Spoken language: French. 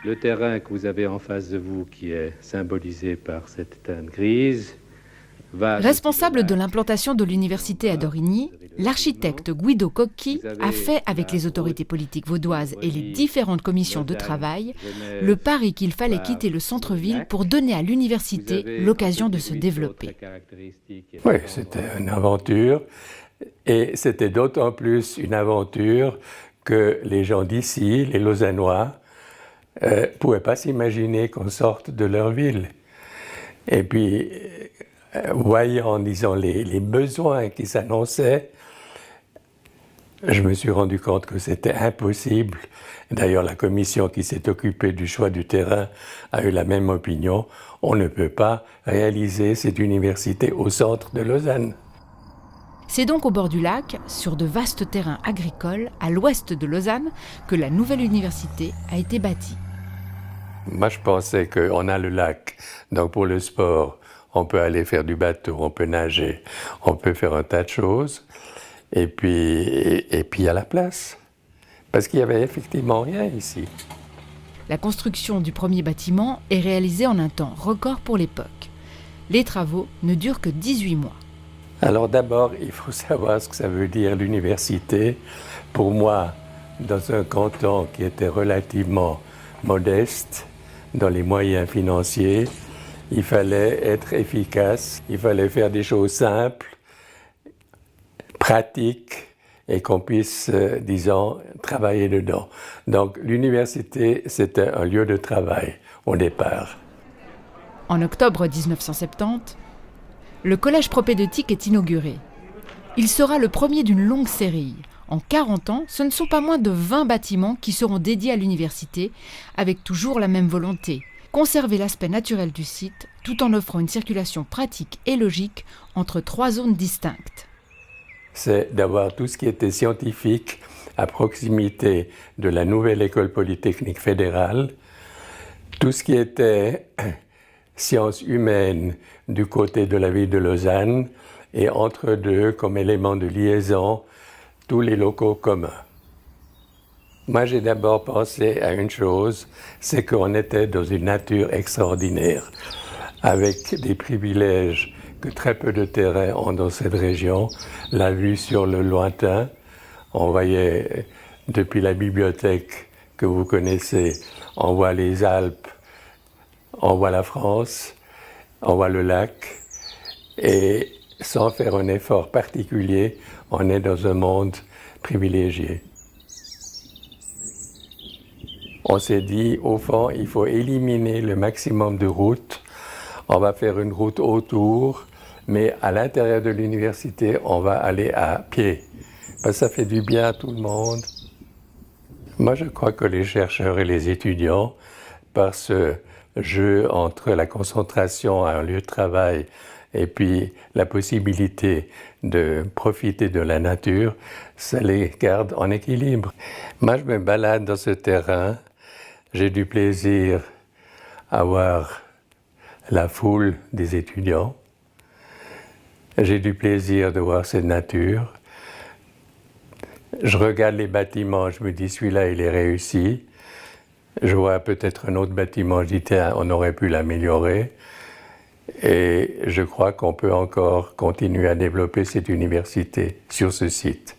Le terrain que vous avez en face de vous, qui est symbolisé par cette teinte grise, va... Responsable de l'implantation de l'université à Dorigny, l'architecte Guido Cocchi a fait, avec les autorités politiques vaudoises et les différentes commissions de travail, le pari qu'il fallait quitter le centre-ville pour donner à l'université l'occasion de se développer. Oui, c'était une aventure, et c'était d'autant plus une aventure que les gens d'ici, les Lausannois, ne pouvaient pas s'imaginer qu'on sorte de leur ville. Et puis, voyant, disons, les besoins qui s'annonçaient, je me suis rendu compte que c'était impossible. D'ailleurs, la commission qui s'est occupée du choix du terrain a eu la même opinion. On ne peut pas réaliser cette université au centre de Lausanne. C'est donc au bord du lac, sur de vastes terrains agricoles, à l'ouest de Lausanne, que la nouvelle université a été bâtie. Moi, je pensais qu'on a le lac, donc pour le sport, on peut aller faire du bateau, on peut nager, on peut faire un tas de choses. Et puis il y a la place, parce qu'il n'y avait effectivement rien ici. La construction du premier bâtiment est réalisée en un temps record pour l'époque. Les travaux ne durent que 18 mois. Alors d'abord, il faut savoir ce que ça veut dire l'université. Pour moi, dans un canton qui était relativement modeste, dans les moyens financiers, il fallait être efficace, il fallait faire des choses simples, pratiques, et qu'on puisse, disons, travailler dedans. Donc l'université, c'était un lieu de travail au départ. En octobre 1970, le collège propédeutique est inauguré. Il sera le premier d'une longue série. En 40 ans, ce ne sont pas moins de 20 bâtiments qui seront dédiés à l'université, avec toujours la même volonté, conserver l'aspect naturel du site, tout en offrant une circulation pratique et logique entre 3 zones distinctes. C'est d'avoir tout ce qui était scientifique à proximité de la nouvelle école polytechnique fédérale, tout ce qui était sciences humaines du côté de la ville de Lausanne, et entre deux, comme élément de liaison, tous les locaux communs. Moi, j'ai d'abord pensé à une chose, c'est qu'on était dans une nature extraordinaire, avec des privilèges que très peu de terrains ont dans cette région, la vue sur le lointain. On voyait depuis la bibliothèque que vous connaissez, on voit les Alpes, on voit la France, on voit le lac, et sans faire un effort particulier, on est dans un monde privilégié. On s'est dit, au fond, il faut éliminer le maximum de routes. On va faire une route autour, mais à l'intérieur de l'université, on va aller à pied. Parce que ça fait du bien à tout le monde. Moi, je crois que les chercheurs et les étudiants, par ce jeu entre la concentration à un lieu de travail et puis la possibilité de profiter de la nature, ça les garde en équilibre. Moi, je me balade dans ce terrain, j'ai du plaisir à voir la foule des étudiants, j'ai du plaisir de voir cette nature. Je regarde les bâtiments, je me dis celui-là il est réussi. Je vois peut-être un autre bâtiment, je dis tiens, on aurait pu l'améliorer. Et je crois qu'on peut encore continuer à développer cette université sur ce site.